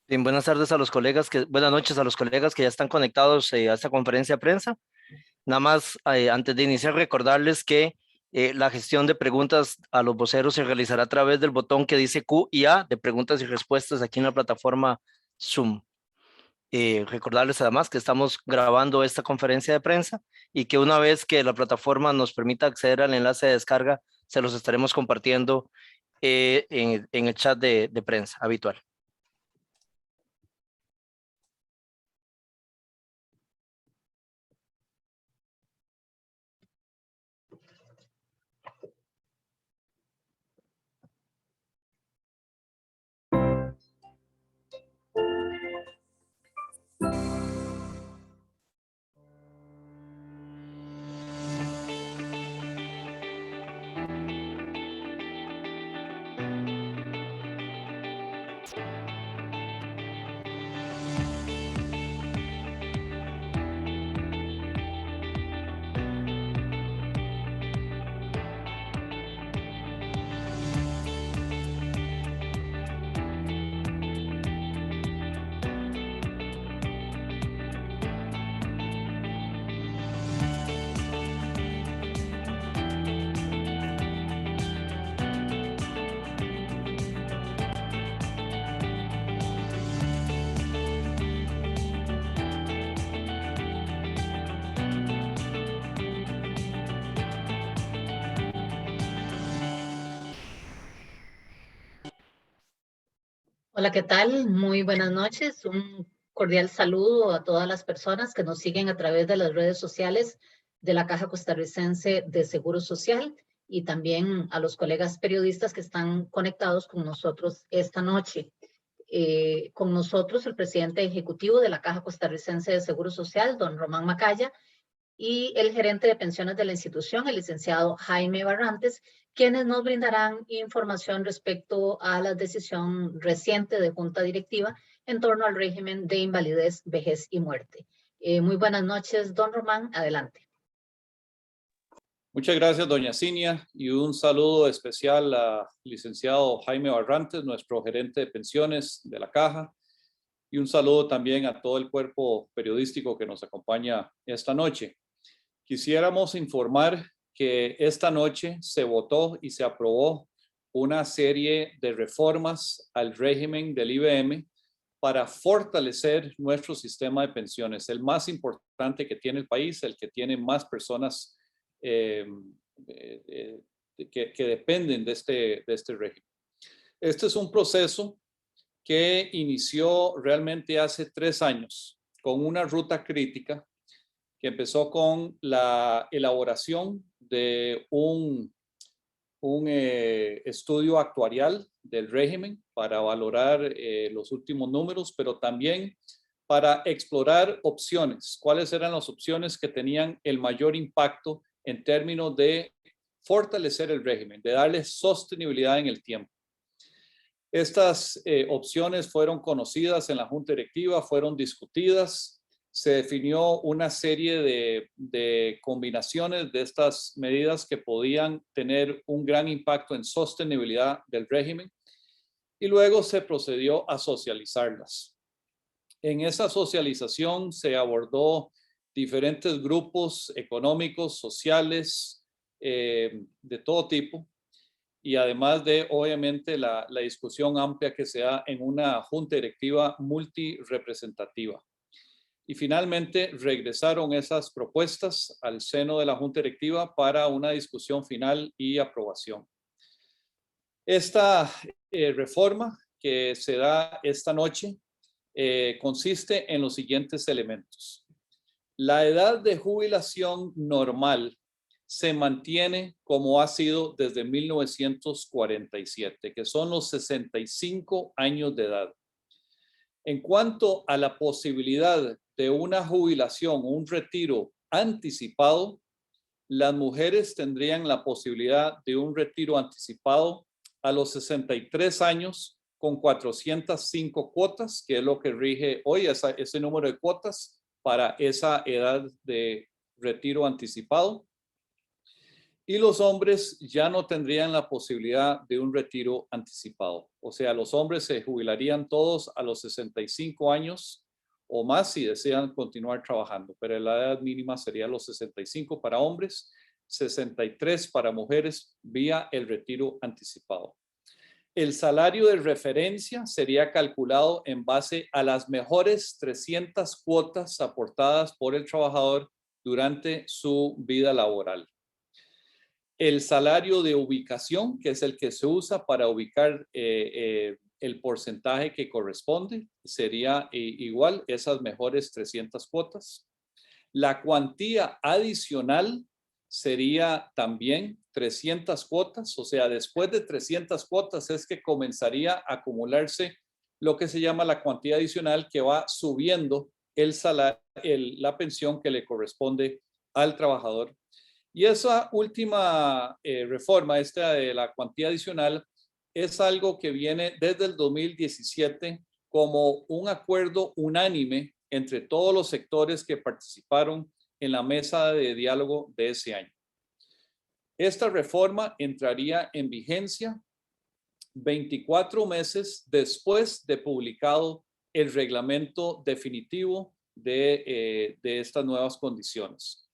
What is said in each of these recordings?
Bien, buenas tardes a los colegas buenas noches a los colegas que ya están conectados a esta conferencia de prensa. Nada más, antes de iniciar, recordarles que la gestión de preguntas a los voceros se realizará a través del botón que dice Q y A de preguntas y respuestas aquí en la plataforma Zoom. Recordarles además que estamos grabando esta conferencia de prensa y que una vez que la plataforma nos permita acceder al enlace de descarga, se los estaremos compartiendo en el chat de prensa habitual. Hola, ¿qué tal? Muy buenas noches. Un cordial saludo a todas las personas que nos siguen a través de las redes sociales de la Caja Costarricense de Seguro Social y también a los colegas periodistas que están conectados con nosotros esta noche. Con nosotros el presidente ejecutivo de la Caja Costarricense de Seguro Social, don Román Macaya, y el gerente de pensiones de la institución, el licenciado Jaime Barrantes, quienes nos brindarán información respecto a la decisión reciente de Junta Directiva en torno al régimen de invalidez, vejez y muerte. Muy buenas noches, don Román, adelante. Muchas gracias, doña Cinia, y un saludo especial al licenciado Jaime Barrantes, nuestro gerente de pensiones de la Caja, y un saludo también a todo el cuerpo periodístico que nos acompaña esta noche. Quisiéramos informar que esta noche se votó y se aprobó una serie de reformas al régimen del IBM para fortalecer nuestro sistema de pensiones, el más importante que tiene el país, el que tiene más personas que dependen de este régimen. Este es un proceso que inició realmente hace 3 años con una ruta crítica que empezó con la elaboración de un estudio actuarial del régimen para valorar los últimos números, pero también para explorar opciones. ¿Cuáles eran las opciones que tenían el mayor impacto en términos de fortalecer el régimen, de darle sostenibilidad en el tiempo? Estas opciones fueron conocidas en la Junta Directiva, fueron discutidas. Se definió una serie de combinaciones de estas medidas que podían tener un gran impacto en sostenibilidad del régimen y luego se procedió a socializarlas. En esa socialización se abordó diferentes grupos económicos, sociales, de todo tipo, y además de, obviamente, la discusión amplia que se da en una junta directiva multirepresentativa. Y finalmente regresaron esas propuestas al seno de la junta directiva para una discusión final y aprobación. Esta reforma que se da esta noche consiste en los siguientes elementos. La edad de jubilación normal se mantiene como ha sido desde 1947, que son los 65 años de edad. En cuanto a la posibilidad de una jubilación o un retiro anticipado, las mujeres tendrían la posibilidad de un retiro anticipado a los 63 años con 405 cuotas, que es lo que rige hoy, ese número de cuotas para esa edad de retiro anticipado. Y los hombres ya no tendrían la posibilidad de un retiro anticipado. O sea, los hombres se jubilarían todos a los 65 años o más si desean continuar trabajando, pero la edad mínima sería los 65 para hombres, 63 para mujeres vía el retiro anticipado. El salario de referencia sería calculado en base a las mejores 300 cuotas aportadas por el trabajador durante su vida laboral. El salario de ubicación, que es el que se usa para ubicar el porcentaje que corresponde, sería igual, esas mejores 300 cuotas. La cuantía adicional sería también 300 cuotas, o sea, después de 300 cuotas es que comenzaría a acumularse lo que se llama la cuantía adicional, que va subiendo el salario, la pensión que le corresponde al trabajador. Y esa última reforma, esta de la cuantía adicional, es algo que viene desde el 2017 como un acuerdo unánime entre todos los sectores que participaron en la mesa de diálogo de ese año. Esta reforma entraría en vigencia 24 meses después de publicado el reglamento definitivo de estas nuevas condiciones.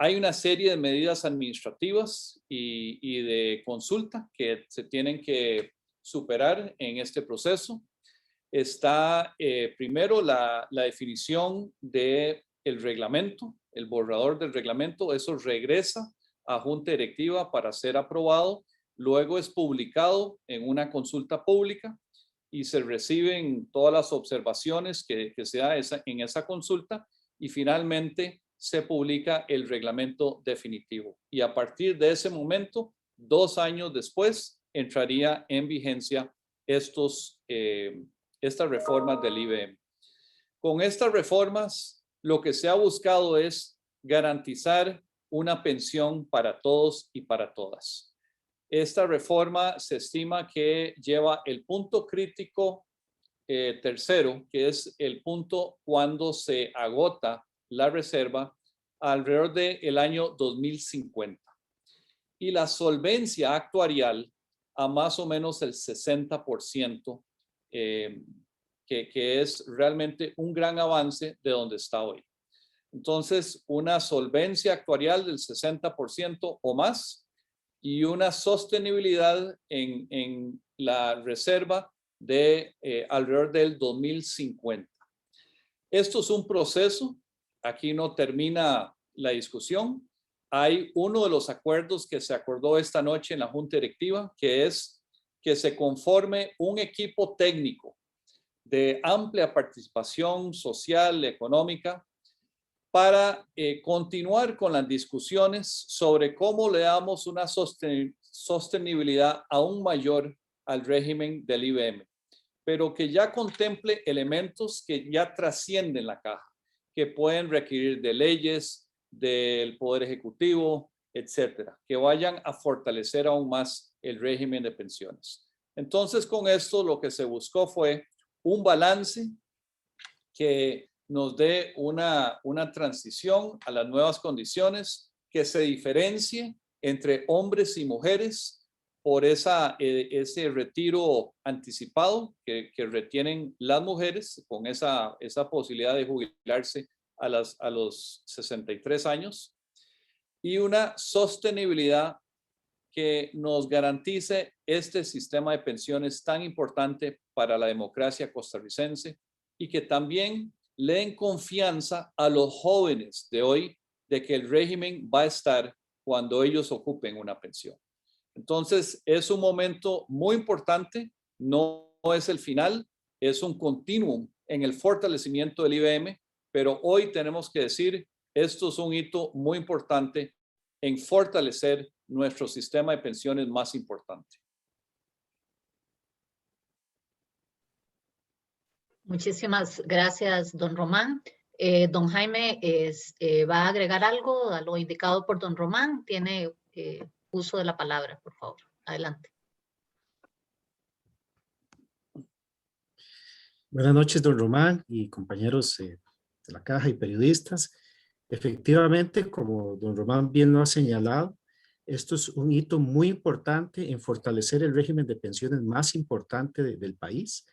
Hay una serie de medidas administrativas y de consulta que se tienen que superar en este proceso. Está primero la definición del reglamento, el borrador del reglamento. Eso regresa a Junta Directiva para ser aprobado. Luego es publicado en una consulta pública y se reciben todas las observaciones que se da en esa consulta y finalmente se publica el reglamento definitivo. Y a partir de ese momento, 2 años después, entraría en vigencia estas reformas del IBM. Con estas reformas, lo que se ha buscado es garantizar una pensión para todos y para todas. Esta reforma se estima que lleva el punto crítico tercero, que es el punto cuando se agota la reserva alrededor del año 2050 y la solvencia actuarial a más o menos el 60%, que es realmente un gran avance de donde está hoy. Entonces, una solvencia actuarial del 60% o más y una sostenibilidad en la reserva de alrededor del 2050. Esto es un proceso. Aquí no termina la discusión. Hay uno de los acuerdos que se acordó esta noche en la Junta Directiva, que es que se conforme un equipo técnico de amplia participación social, económica, para continuar con las discusiones sobre cómo le damos una sostenibilidad aún mayor al régimen del IBM, pero que ya contemple elementos que ya trascienden la caja, que pueden requerir de leyes, del Poder Ejecutivo, etcétera, que vayan a fortalecer aún más el régimen de pensiones. Entonces, con esto lo que se buscó fue un balance que nos dé una transición a las nuevas condiciones, que se diferencie entre hombres y mujeres por ese retiro anticipado que retienen las mujeres con esa posibilidad de jubilarse a los 63 años y una sostenibilidad que nos garantice este sistema de pensiones tan importante para la democracia costarricense y que también le den confianza a los jóvenes de hoy de que el régimen va a estar cuando ellos ocupen una pensión. Entonces, es un momento muy importante, no es el final, es un continuum en el fortalecimiento del IBM, pero hoy tenemos que decir, esto es un hito muy importante en fortalecer nuestro sistema de pensiones más importante. Muchísimas gracias, don Román. Don Jaime va a agregar algo a lo indicado por don Román. Tiene uso de la palabra, por favor. Adelante. Buenas noches, don Román y compañeros de la caja y periodistas. Efectivamente, como don Román bien lo ha señalado, Esto es un hito muy importante en fortalecer el régimen de pensiones más importante del país.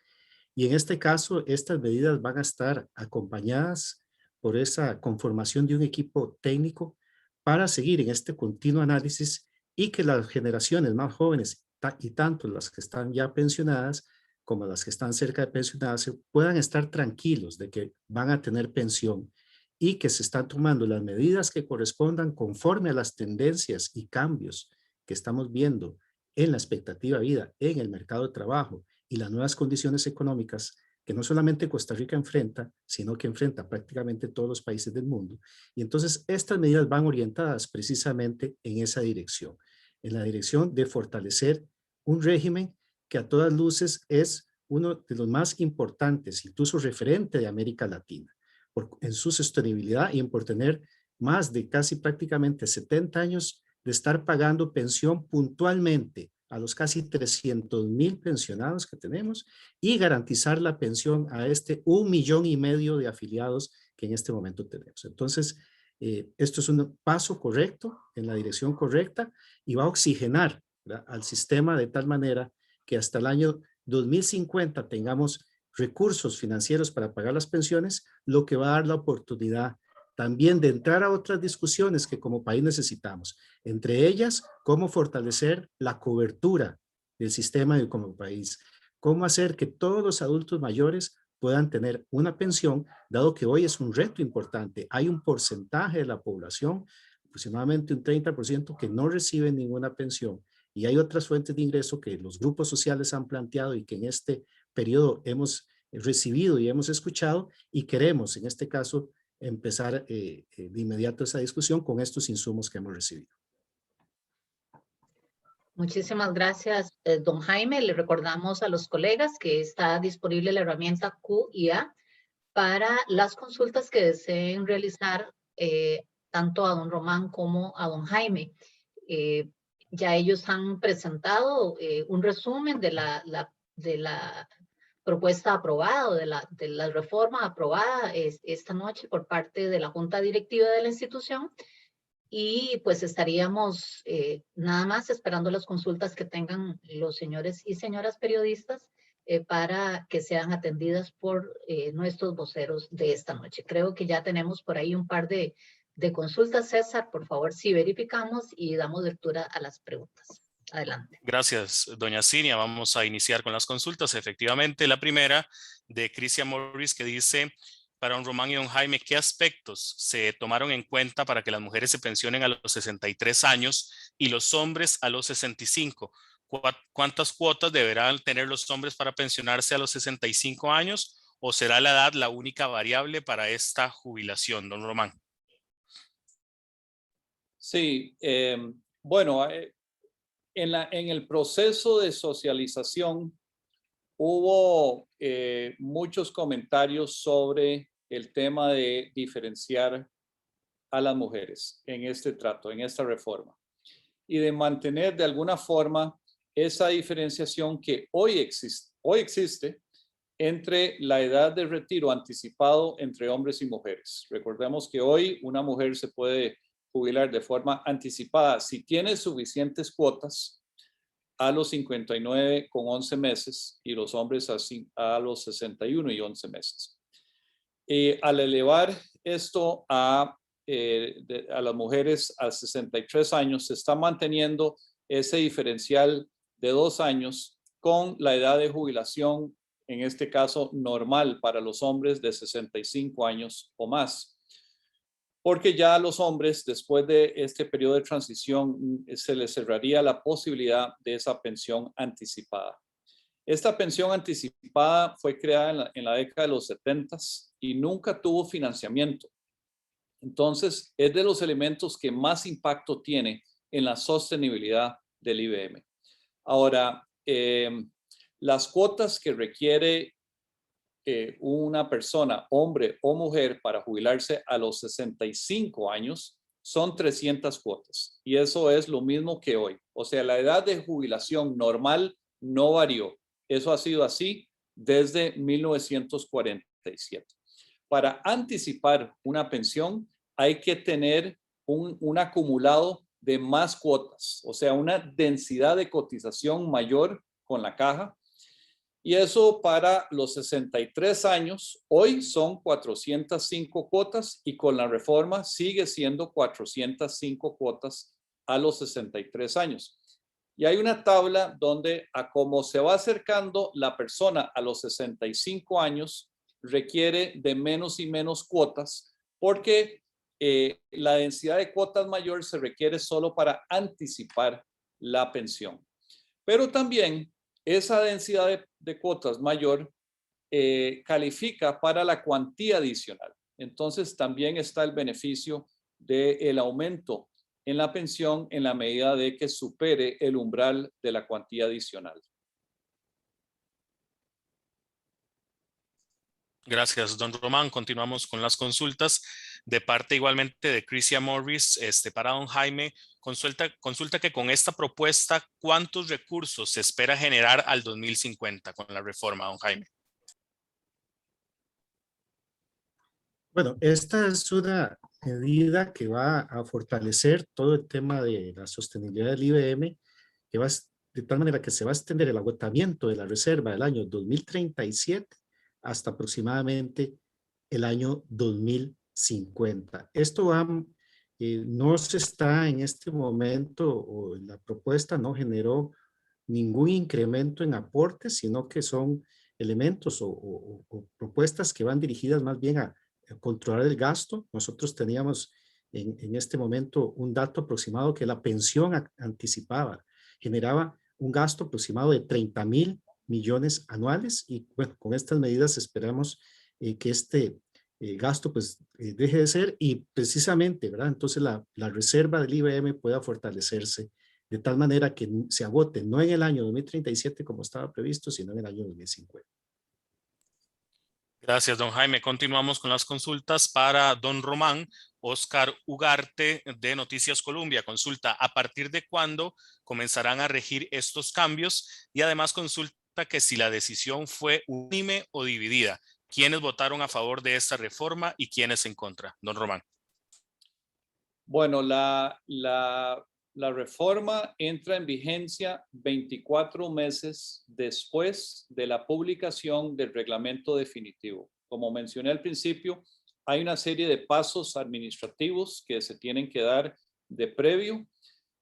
Y en este caso, estas medidas van a estar acompañadas por esa conformación de un equipo técnico para seguir en este continuo análisis y que las generaciones más jóvenes y tanto las que están ya pensionadas como las que están cerca de pensionarse puedan estar tranquilos de que van a tener pensión y que se están tomando las medidas que correspondan conforme a las tendencias y cambios que estamos viendo en la expectativa de vida, en el mercado de trabajo y las nuevas condiciones económicas que no solamente Costa Rica enfrenta, sino que enfrenta prácticamente todos los países del mundo. Y entonces estas medidas van orientadas precisamente en esa dirección, en la dirección de fortalecer un régimen que a todas luces es uno de los más importantes, incluso referente de América Latina, en su sostenibilidad y en por tener más de casi prácticamente 70 años de estar pagando pensión puntualmente a los casi 300,000 pensionados que tenemos y garantizar la pensión a este 1,5 millones de afiliados que en este momento tenemos. Entonces, esto es un paso correcto, en la dirección correcta, y va a oxigenar, ¿verdad?, al sistema de tal manera que hasta el año 2050 tengamos recursos financieros para pagar las pensiones, lo que va a dar la oportunidad también de entrar a otras discusiones que como país necesitamos, entre ellas, cómo fortalecer la cobertura del sistema como país, cómo hacer que todos los adultos mayores puedan tener una pensión, dado que hoy es un reto importante. Hay un porcentaje de la población, aproximadamente un 30%, que no recibe ninguna pensión, y hay otras fuentes de ingreso que los grupos sociales han planteado y que en este periodo hemos recibido y hemos escuchado, y queremos en este caso empezar de inmediato esa discusión con estos insumos que hemos recibido. Muchísimas gracias, don Jaime. Le recordamos a los colegas que está disponible la herramienta QIA para las consultas que deseen realizar tanto a don Román como a don Jaime. Ya ellos han presentado un resumen de la propuesta aprobada o de la reforma aprobada esta noche por parte de la Junta Directiva de la institución. Y pues estaríamos nada más esperando las consultas que tengan los señores y señoras periodistas para que sean atendidas por nuestros voceros de esta noche. Creo que ya tenemos por ahí un par de consultas. César, por favor, sí verificamos y damos lectura a las preguntas. Adelante. Gracias, doña Cinia. Vamos a iniciar con las consultas. Efectivamente, la primera de Cristian Morris, que dice: para don Román y don Jaime, ¿qué aspectos se tomaron en cuenta para que las mujeres se pensionen a los 63 años y los hombres a los 65? ¿Cuántas cuotas deberán tener los hombres para pensionarse a los 65 años? ¿O será la edad la única variable para esta jubilación, don Román? Sí, bueno, en el proceso de socialización hubo muchos comentarios sobre el tema de diferenciar a las mujeres en este trato, en esta reforma, y de mantener de alguna forma esa diferenciación que hoy existe entre la edad de retiro anticipado entre hombres y mujeres. Recordemos que hoy una mujer se puede jubilar de forma anticipada si tiene suficientes cuotas a los 59 con 11 meses y los hombres a los 61 y 11 meses. Al elevar esto a las mujeres a 63 años, se está manteniendo ese diferencial de 2 años con la edad de jubilación, en este caso normal para los hombres de 65 años o más. Porque ya a los hombres, después de este periodo de transición, se les cerraría la posibilidad de esa pensión anticipada. Esta pensión anticipada fue creada en la década de los 70s y nunca tuvo financiamiento. Entonces, es de los elementos que más impacto tiene en la sostenibilidad del IBM. Ahora, las cuotas que requiere una persona, hombre o mujer, para jubilarse a los 65 años son 300 cuotas. Y eso es lo mismo que hoy. O sea, la edad de jubilación normal no varió. Eso ha sido así desde 1947. Para anticipar una pensión hay que tener un acumulado de más cuotas, o sea, una densidad de cotización mayor con la caja. Y eso para los 63 años, hoy son 405 cuotas y con la reforma sigue siendo 405 cuotas a los 63 años. Y hay una tabla donde a como se va acercando la persona a los 65 años, requiere de menos y menos cuotas porque la densidad de cuotas mayor se requiere solo para anticipar la pensión. Pero también esa densidad de cuotas mayor califica para la cuantía adicional. Entonces también está el beneficio del aumento en la pensión en la medida de que supere el umbral de la cuantía adicional. Gracias, don Román. Continuamos con las consultas de parte igualmente de Crisia Morris para don Jaime. Consulta que con esta propuesta, ¿cuántos recursos se espera generar al 2050 con la reforma, don Jaime? Bueno, esta es una medida que va a fortalecer todo el tema de la sostenibilidad del IBM, que va de tal manera que se va a extender el agotamiento de la reserva del año 2037 hasta aproximadamente el año 2050. Esto va, no se está en este momento, o la propuesta no generó ningún incremento en aportes, sino que son elementos o propuestas que van dirigidas más bien a controlar el gasto. Nosotros teníamos en este momento un dato aproximado que la pensión anticipada generaba un gasto aproximado de 30,000 millones anuales y bueno, con estas medidas esperamos que este gasto pues deje de ser y precisamente, ¿verdad? Entonces la reserva del IBM pueda fortalecerse de tal manera que se agote no en el año 2037 como estaba previsto, sino en el año 2050. Gracias, don Jaime. Continuamos con las consultas para don Román. Oscar Ugarte de Noticias Colombia consulta a partir de cuándo comenzarán a regir estos cambios y además consulta que si la decisión fue unánime o dividida. ¿Quiénes votaron a favor de esta reforma y quiénes en contra? Don Román. Bueno, la reforma entra en vigencia 24 meses después de la publicación del reglamento definitivo. Como mencioné al principio, hay una serie de pasos administrativos que se tienen que dar de previo.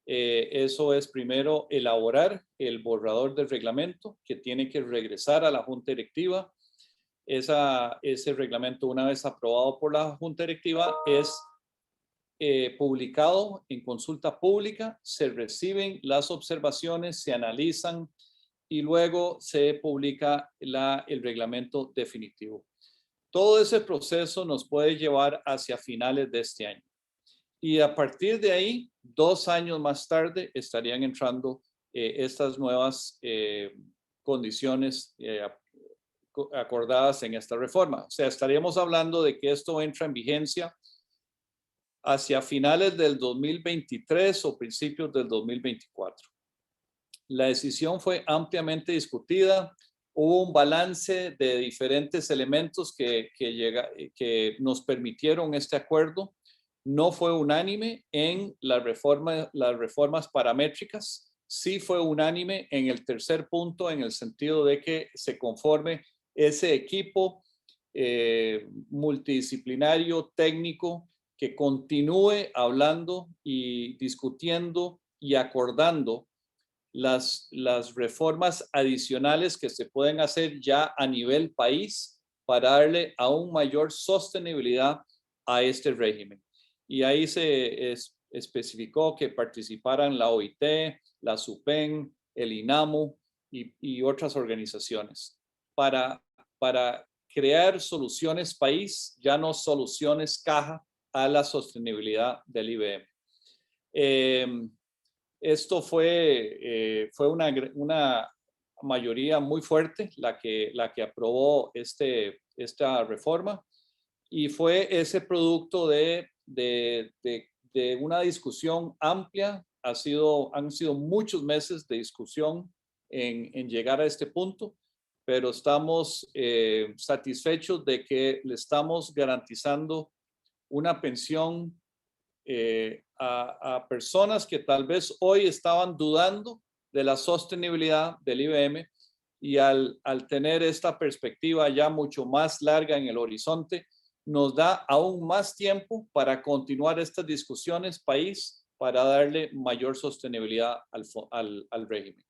Eso es primero elaborar el borrador del reglamento que tiene que regresar a la Junta Directiva. Ese reglamento, una vez aprobado por la Junta Directiva, es publicado en consulta pública, se reciben las observaciones, se analizan y luego se publica el reglamento definitivo. Todo ese proceso nos puede llevar hacia finales de este año. Y a partir de ahí, 2 años más tarde, estarían entrando estas nuevas condiciones acordadas en esta reforma. O sea, estaríamos hablando de que esto entra en vigencia hacia finales del 2023 o principios del 2024. La decisión fue ampliamente discutida. Hubo un balance de diferentes elementos que nos permitieron este acuerdo. No fue unánime en las reformas paramétricas. Sí fue unánime en el tercer punto, en el sentido de que se conforme ese equipo multidisciplinario, técnico, que continúe hablando y discutiendo y acordando las reformas adicionales que se pueden hacer ya a nivel país para darle aún mayor sostenibilidad a este régimen. Y ahí se especificó que participaran la OIT, la SUPEN, el INAMU y otras organizaciones para crear soluciones país, ya no soluciones caja a la sostenibilidad del IBM. Esto fue una mayoría muy fuerte la que aprobó esta reforma y fue ese producto de una discusión amplia. Han sido muchos meses de discusión en llegar a este punto, pero estamos satisfechos de que le estamos garantizando una pensión a personas que tal vez hoy estaban dudando de la sostenibilidad del IBM, y al tener esta perspectiva ya mucho más larga en el horizonte, nos da aún más tiempo para continuar estas discusiones país, para darle mayor sostenibilidad al régimen.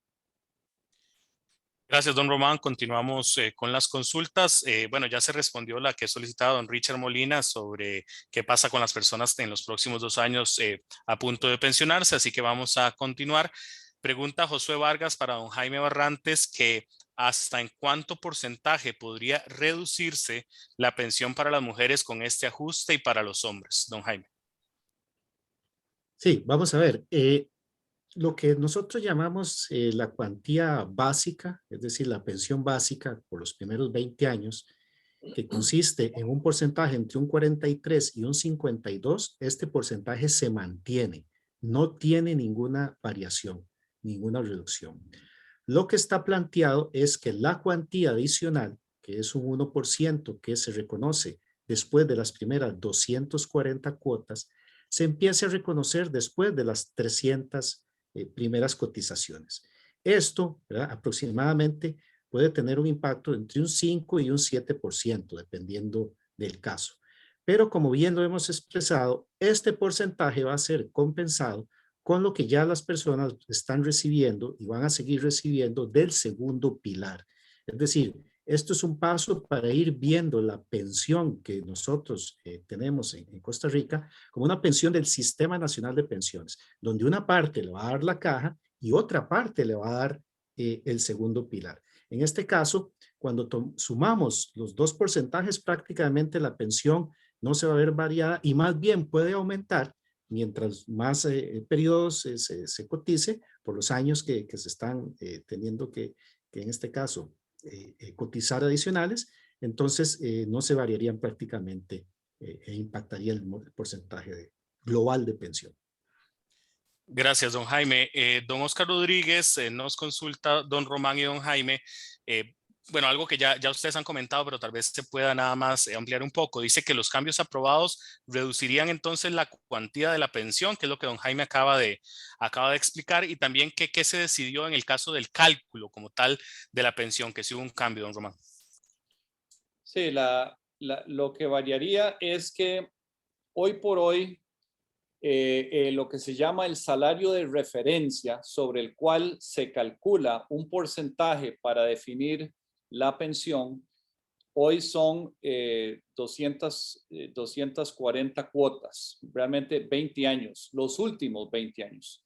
Gracias, don Román. Continuamos con las consultas. Bueno, ya se respondió la que solicitaba don Richard Molina sobre qué pasa con las personas en los próximos 2 años a punto de pensionarse, así que vamos a continuar. Pregunta Josué Vargas para don Jaime Barrantes que hasta en cuánto porcentaje podría reducirse la pensión para las mujeres con este ajuste y para los hombres, don Jaime. Sí, vamos a ver. Lo que nosotros llamamos la cuantía básica, es decir, la pensión básica por los primeros 20 años, que consiste en un porcentaje entre un 43 y un 52, este porcentaje se mantiene, no tiene ninguna variación, ninguna reducción. Lo que está planteado es que la cuantía adicional, que es un 1% que se reconoce después de las primeras 240 cuotas, se empiece a reconocer después de las 300 primeras cotizaciones. Esto, ¿verdad?, aproximadamente puede tener un impacto entre un 5 y un 7%, dependiendo del caso. Pero como bien lo hemos expresado, este porcentaje va a ser compensado con lo que ya las personas están recibiendo y van a seguir recibiendo del segundo pilar. Es decir, esto es un paso para ir viendo la pensión que nosotros tenemos en Costa Rica como una pensión del Sistema Nacional de Pensiones, donde una parte le va a dar la caja y otra parte le va a dar el segundo pilar. En este caso, cuando sumamos los dos porcentajes, prácticamente la pensión no se va a ver variada y más bien puede aumentar mientras más periodos se cotice por los años que se están teniendo que en este caso cotizar adicionales, entonces no se variarían prácticamente e impactaría el porcentaje global de pensión. Gracias, don Jaime. Don Oscar Rodríguez nos consulta, don Román y don Jaime. Bueno, algo que ya ustedes han comentado, pero tal vez se pueda nada más ampliar un poco. Dice que los cambios aprobados reducirían entonces la cuantía de la pensión, que es lo que don Jaime acaba de explicar, y también qué se decidió en el caso del cálculo como tal de la pensión, que sí hubo un cambio, don Román. Sí, lo que variaría es que hoy por hoy lo que se llama el salario de referencia, sobre el cual se calcula un porcentaje para definir la pensión, hoy son 240 cuotas, realmente 20 años, los últimos 20 años.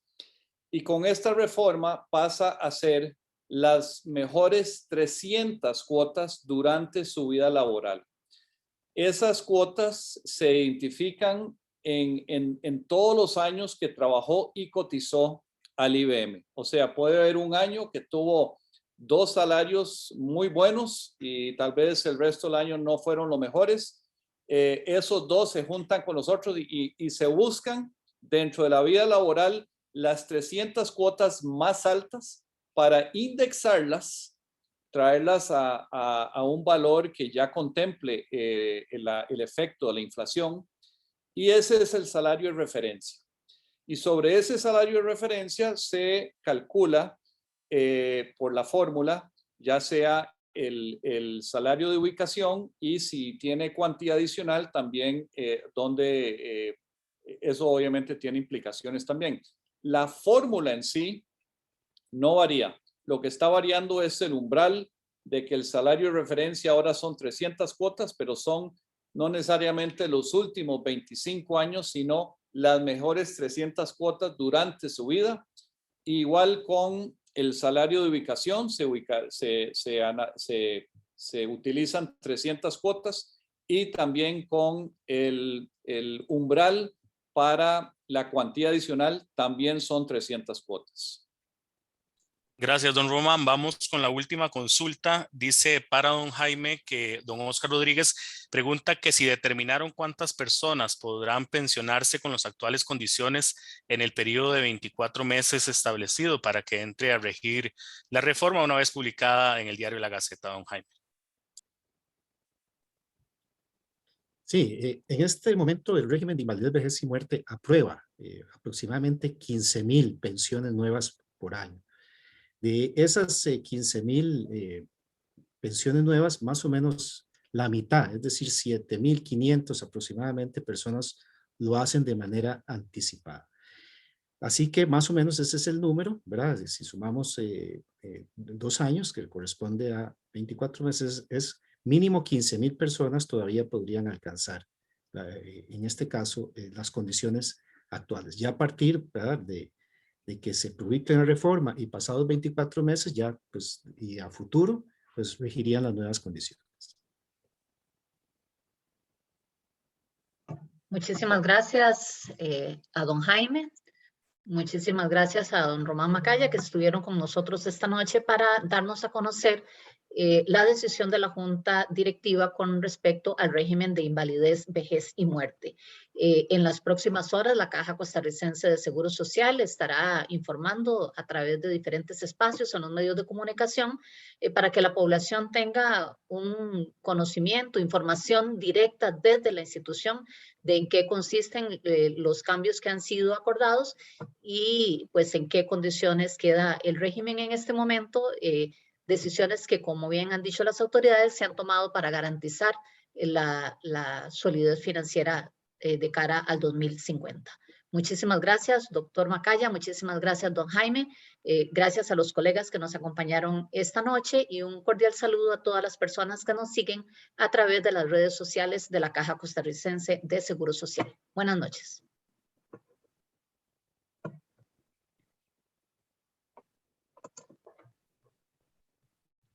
Y con esta reforma pasa a ser las mejores 300 cuotas durante su vida laboral. Esas cuotas se identifican en todos los años que trabajó y cotizó al IBM. O sea, puede haber un año que tuvo 2 salarios muy buenos y tal vez el resto del año no fueron los mejores. Esos 2 se juntan con los otros y se buscan dentro de la vida laboral las 300 cuotas más altas para indexarlas, traerlas a un valor que ya contemple el efecto de la inflación, y ese es el salario de referencia. Y sobre ese salario de referencia se calcula por la fórmula, ya sea el salario de ubicación y si tiene cuantía adicional también, donde eso obviamente tiene implicaciones también. La fórmula en sí no varía. Lo que está variando es el umbral de que el salario de referencia ahora son 300 cuotas, pero son no necesariamente los últimos 25 años, sino las mejores 300 cuotas durante su vida. Igual con el salario de ubicación, se utilizan 300 cuotas, y también con el umbral para la cuantía adicional también son 300 cuotas. Gracias, don Román. Vamos con la última consulta. Dice para don Jaime que don Oscar Rodríguez pregunta que si determinaron cuántas personas podrán pensionarse con las actuales condiciones en el periodo de 24 meses establecido para que entre a regir la reforma una vez publicada en el diario La Gaceta, don Jaime. Sí, en este momento el régimen de invalidez, vejez y muerte aprueba aproximadamente 15,000 pensiones nuevas por año. De esas 15,000 pensiones nuevas, más o menos la mitad, es decir, 7,500 aproximadamente personas lo hacen de manera anticipada. Así que más o menos ese es el número, ¿verdad? Si sumamos 2 años, que corresponde a 24 meses, es mínimo 15,000 personas todavía podrían alcanzar, en este caso, las condiciones actuales. Ya a partir, ¿verdad?, de que se publique la reforma y pasados 24 meses ya, pues, y a futuro, pues regirían las nuevas condiciones. Muchísimas gracias a don Jaime. Muchísimas gracias a don Román Macaya, que estuvieron con nosotros esta noche para darnos a conocer la decisión de la Junta Directiva con respecto al régimen de invalidez, vejez y muerte. En las próximas horas, la Caja Costarricense de Seguro Social estará informando a través de diferentes espacios en los medios de comunicación para que la población tenga un conocimiento, información directa desde la institución de en qué consisten los cambios que han sido acordados y pues en qué condiciones queda el régimen en este momento, decisiones que, como bien han dicho las autoridades, se han tomado para garantizar la solidez financiera de cara al 2050. Muchísimas gracias, doctor Macaya, muchísimas gracias, don Jaime, gracias a los colegas que nos acompañaron esta noche y un cordial saludo a todas las personas que nos siguen a través de las redes sociales de la Caja Costarricense de Seguro Social. Buenas noches.